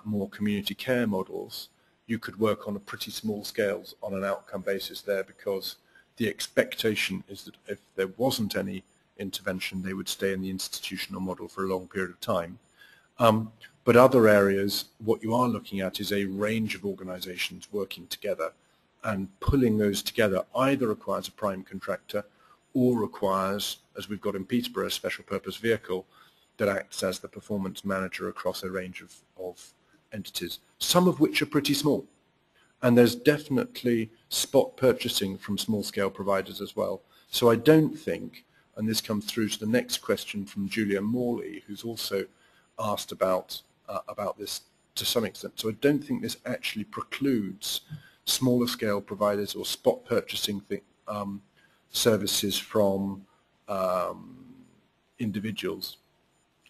more community care models. You could work on a pretty small scales on an outcome basis there, because the expectation is that if there wasn't any intervention, they would stay in the institutional model for a long period of time. But other areas, what you are looking at is a range of organizations working together, and pulling those together either requires a prime contractor or requires, as we've got in Peterborough, a special purpose vehicle that acts as the performance manager across a range of entities, some of which are pretty small. And there's definitely spot purchasing from small-scale providers as well. So I don't think, and this comes through to the next question from Julia Morley, who's also asked about this to some extent. So I don't think this actually precludes smaller scale providers or spot purchasing services from individuals,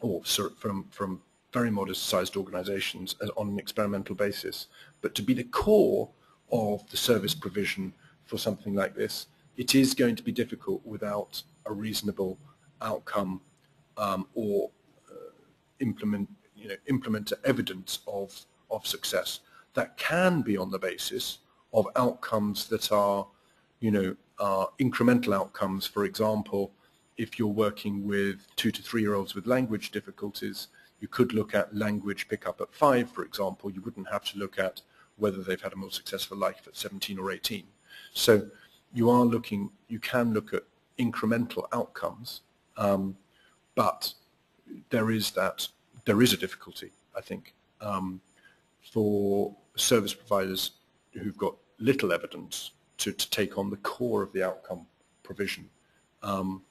or from very modest-sized organizations on an experimental basis. But to be the core of the service provision for something like this, it is going to be difficult without a reasonable outcome or implementer evidence of success. That can be on the basis of outcomes that are, incremental outcomes. For example, if you're working with 2 to 3-year-olds with language difficulties, you could look at language pickup at 5, for example. You wouldn't have to look at whether they've had a more successful life at 17 or 18. So you can look at incremental outcomes, but there is a difficulty, I think, for service providers who've got little evidence to take on the core of the outcome provision. Although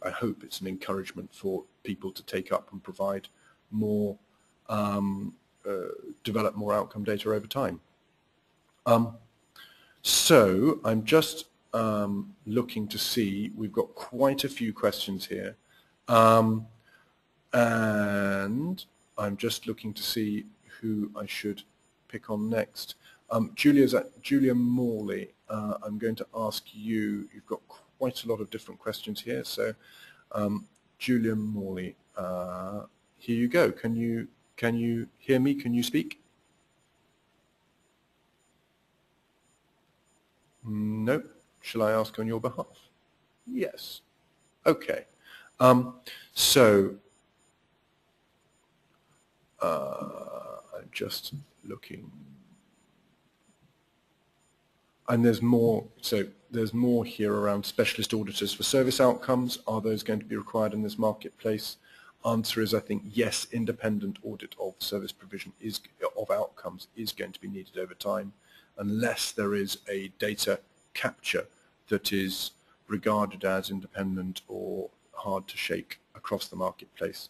I hope it's an encouragement for people to take up and provide more, develop more outcome data over time. So I'm just looking to see, we've got quite a few questions here, and I'm just looking to see who I should pick on next. Julia Morley, I'm going to ask you, you've got quite a lot of different questions here, so Julia Morley, here you go. Can you hear me? Can you speak? No. Shall I ask on your behalf? Yes. Okay. So I'm just looking, and there's more. So there's more here around specialist auditors for service outcomes. Are those going to be required in this marketplace? Answer is, I think, yes. Independent audit of service provision of outcomes is going to be needed over time, unless there is a data capture that is regarded as independent or hard to shake across the marketplace.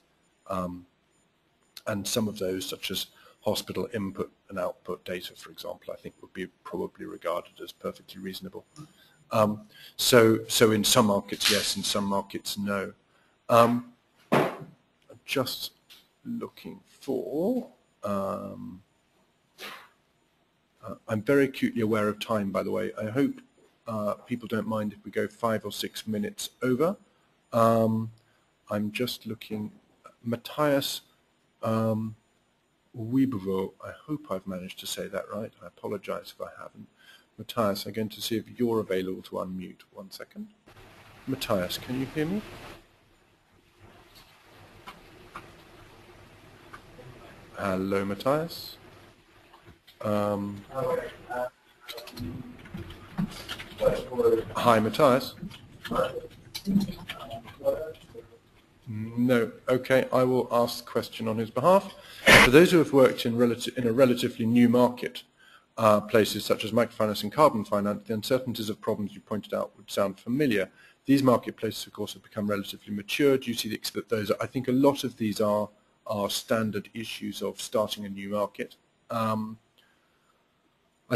And some of those, such as hospital input and output data, for example, I think would be probably regarded as perfectly reasonable. So in some markets, yes, in some markets, no. I'm just looking for, I'm very acutely aware of time, by the way. I hope people don't mind if we go 5 or 6 minutes over. I'm just looking, Matthias Weibovo, I hope I've managed to say that right. I apologize if I haven't. Matthias, I'm going to see if you're available to unmute. 1 second. Matthias, can you hear me? Hello, Matthias. Hi, Matthias. No. Okay, I will ask the question on his behalf. For those who have worked in a relatively new market, places such as microfinance and carbon finance, the uncertainties of problems you pointed out would sound familiar. These marketplaces, of course, have become relatively mature. Do you see that those? I think a lot of these are standard issues of starting a new market. I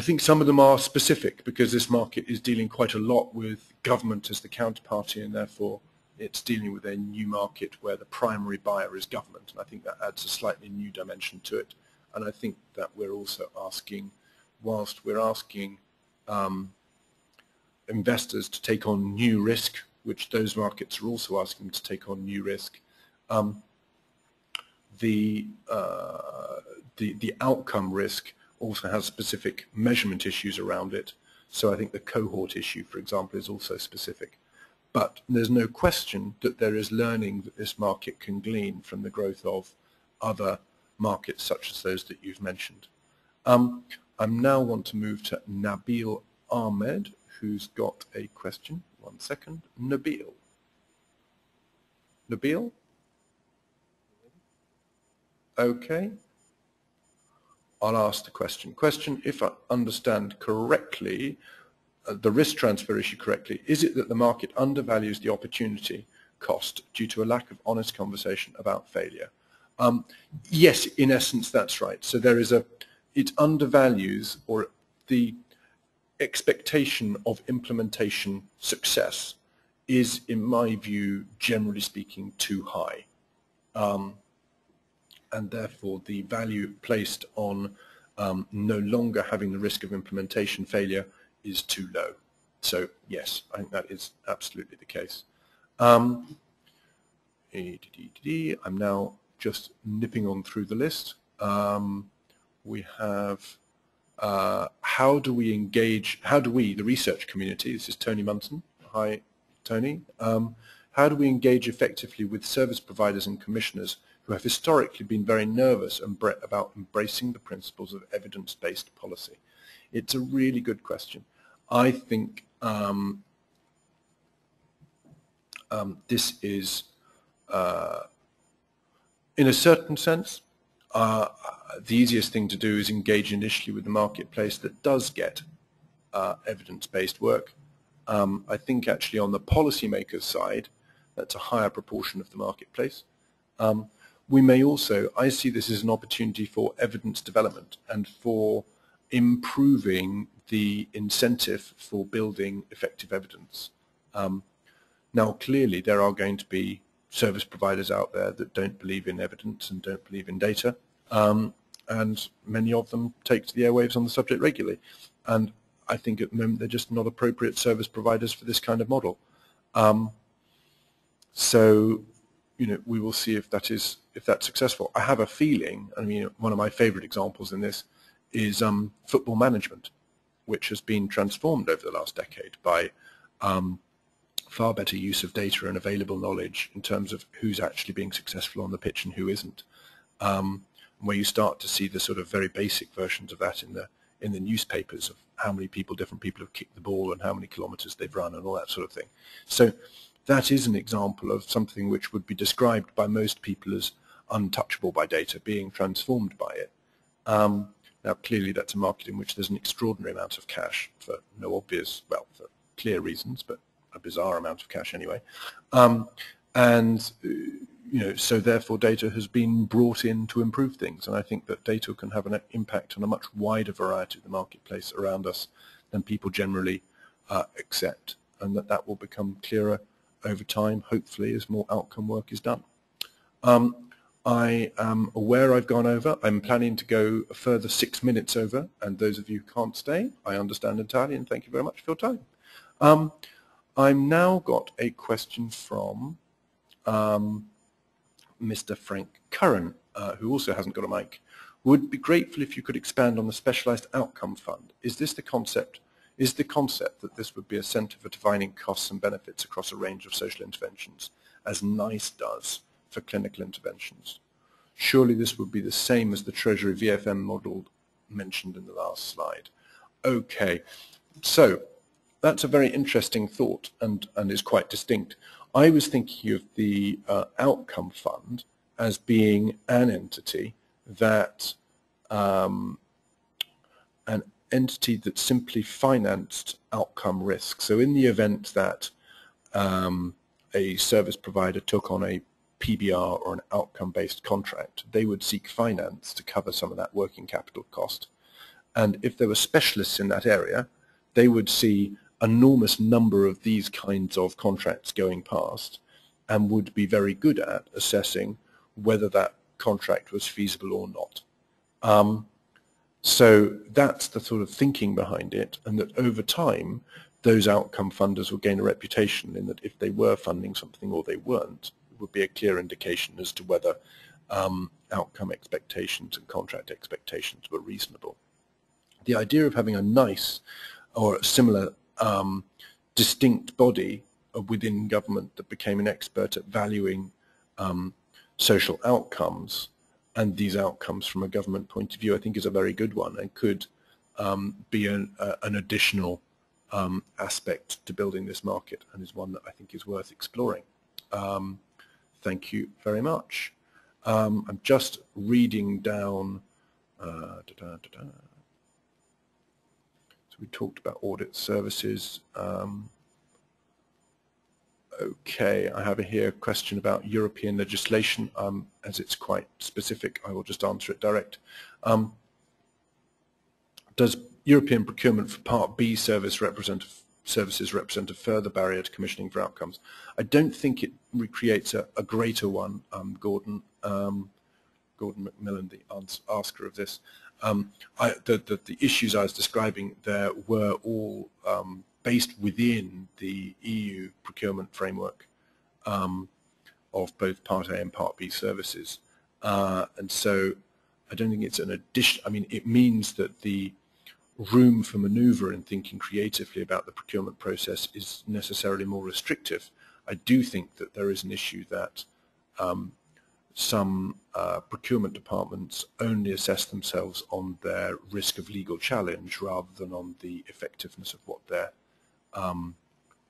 think some of them are specific because this market is dealing quite a lot with government as the counterparty, and therefore it's dealing with a new market where the primary buyer is government. And I think that adds a slightly new dimension to it. And I think that we're also asking, whilst we're asking investors to take on new risk, which those markets are also asking to take on new risk, the outcome risk also has specific measurement issues around it. So I think the cohort issue, for example, is also specific. But there's no question that there is learning that this market can glean from the growth of other markets such as those that you've mentioned. I now want to move to Nabil Ahmed, who's got a question. 1 second. Nabil. Nabil? Okay. I'll ask the question. Question, if I understand correctly, the risk transfer issue correctly, is it that the market undervalues the opportunity cost due to a lack of honest conversation about failure? Yes, in essence, that's right. So there is it undervalues, or the expectation of implementation success is, in my view, generally speaking, too high. And therefore the value placed on no longer having the risk of implementation failure is too low. So yes, I think that is absolutely the case. I'm now just nipping on through the list. We have how do we, the research community, this is Tony Munson. Hi, Tony. How do we engage effectively with service providers and commissioners who have historically been very nervous about embracing the principles of evidence-based policy? It's a really good question. I think this is, in a certain sense, the easiest thing to do is engage initially with the marketplace that does get evidence-based work. I think actually on the policymakers' side, that's a higher proportion of the marketplace. We may also, I see this as an opportunity for evidence development and for improving the incentive for building effective evidence. Now clearly there are going to be service providers out there that don't believe in evidence and don't believe in data, and many of them take to the airwaves on the subject regularly, and I think at the moment they're just not appropriate service providers for this kind of model. So you know, we will see if that's successful. I have a feeling, I mean, one of my favorite examples in this is football management, which has been transformed over the last decade by far better use of data and available knowledge in terms of who's actually being successful on the pitch and who isn't. Where you start to see the sort of very basic versions of that in the newspapers of how many different people have kicked the ball and how many kilometers they've run and all that sort of thing. So that is an example of something which would be described by most people as untouchable by data, being transformed by it. Now clearly that's a market in which there's an extraordinary amount of cash for no obvious, well, for clear reasons, but a bizarre amount of cash anyway. And you know, so therefore data has been brought in to improve things, and I think that data can have an impact on a much wider variety of the marketplace around us than people generally accept, and that will become clearer over time, hopefully, as more outcome work is done. I am aware I've gone over. I'm planning to go a further 6 minutes over, and those of you who can't stay, I understand entirely, and thank you very much for your time. I've now got a question from Mr. Frank Curran, who also hasn't got a mic. Would be grateful if you could expand on the Specialized Outcome Fund. Is this the concept? Is the concept that this would be a centre for defining costs and benefits across a range of social interventions, as NICE does for clinical interventions? Surely this would be the same as the Treasury VFM model mentioned in the last slide. Okay, so that's a very interesting thought and is quite distinct. I was thinking of the Outcome Fund as being an entity that an entity that simply financed outcome risk. So in the event that a service provider took on a PBR or an outcome-based contract, they would seek finance to cover some of that working capital cost. And if there were specialists in that area, they would see enormous number of these kinds of contracts going past and would be very good at assessing whether that contract was feasible or not. So that's the sort of thinking behind it, and that over time those outcome funders will gain a reputation in that if they were funding something or they weren't, it would be a clear indication as to whether outcome expectations and contract expectations were reasonable. The idea of having a NICE or a similar distinct body within government that became an expert at valuing social outcomes and these outcomes from a government point of view, I think is a very good one and could be an additional aspect to building this market, and is one that I think is worth exploring. Thank you very much. I'm just reading down. So we talked about audit services. Okay, I have here a question about European legislation. As it's quite specific, I will just answer it direct. Does European procurement for Part B services represent a further barrier to commissioning for outcomes? I don't think it recreates a greater one, Gordon Macmillan, the asker of this. The issues I was describing there were all based within the EU procurement framework of both Part A and Part B services. And so I don't think it's an addition. I mean, it means that the room for maneuver in thinking creatively about the procurement process is necessarily more restrictive. I do think that there is an issue that some procurement departments only assess themselves on their risk of legal challenge rather than on the effectiveness of what they're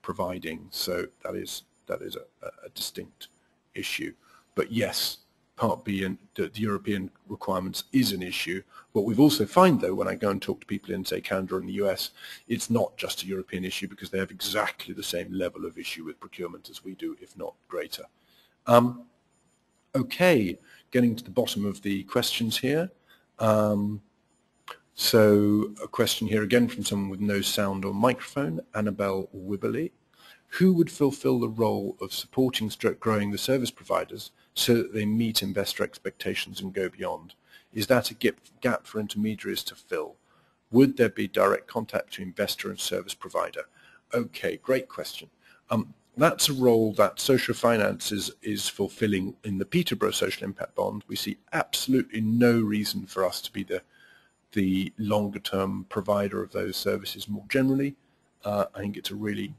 providing. So that is a distinct issue. But yes, Part B and the European requirements is an issue. What we've also found, though, when I go and talk to people in, say, Canada and the US, it's not just a European issue because they have exactly the same level of issue with procurement as we do, if not greater. Okay, getting to the bottom of the questions here. So a question here again from someone with no sound or microphone, Annabelle Wibberley. Who would fulfill the role of supporting / growing the service providers so that they meet investor expectations and go beyond? Is that a gap for intermediaries to fill? Would there be direct contact to investor and service provider? Okay, great question. That's a role that social finance is fulfilling in the Peterborough Social Impact Bond. We see absolutely no reason for us to be the longer term provider of those services more generally. I think it's a really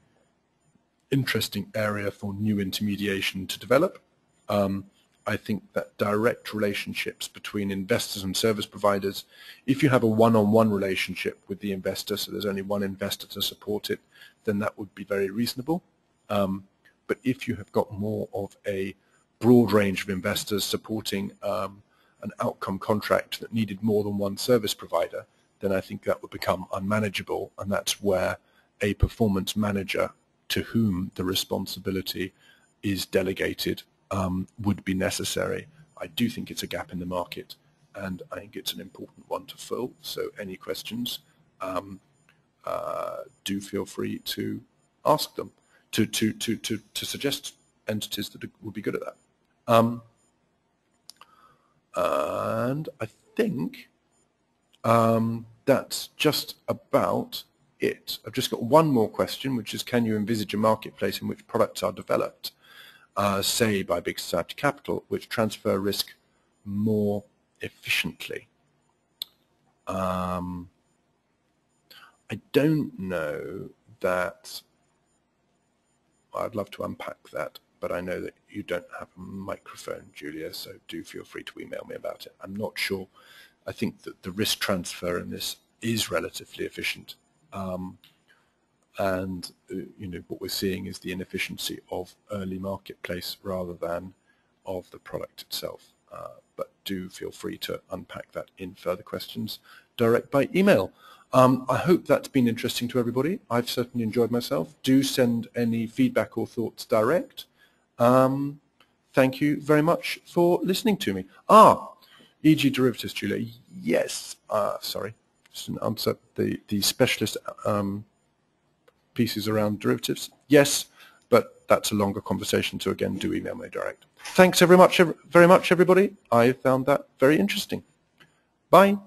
interesting area for new intermediation to develop. I think that direct relationships between investors and service providers, if you have a one-on-one relationship with the investor, so there's only one investor to support it, then that would be very reasonable. But if you have got more of a broad range of investors supporting an outcome contract that needed more than one service provider, then I think that would become unmanageable, and that's where a performance manager to whom the responsibility is delegated would be necessary. I do think it's a gap in the market, and I think it's an important one to fill. So any questions, do feel free to ask them, to suggest entities that would be good at that. And I think that's just about it. I've just got one more question, which is, can you envisage a marketplace in which products are developed, say by big society capital, which transfer risk more efficiently? I don't know that. I'd love to unpack that, but I know that you don't have a microphone, Julia, so do feel free to email me about it. I'm not sure. I think that the risk transfer in this is relatively efficient, and what we're seeing is the inefficiency of early marketplace rather than of the product itself. But do feel free to unpack that in further questions direct by email. I hope that's been interesting to everybody. I've certainly enjoyed myself. Do send any feedback or thoughts direct. Thank you very much for listening to me. E.g. derivatives, Julia. Yes. Sorry. Just an answer. The specialist pieces around derivatives. Yes, but that's a longer conversation. So again, do email me direct. Thanks very much, everybody. I found that very interesting. Bye.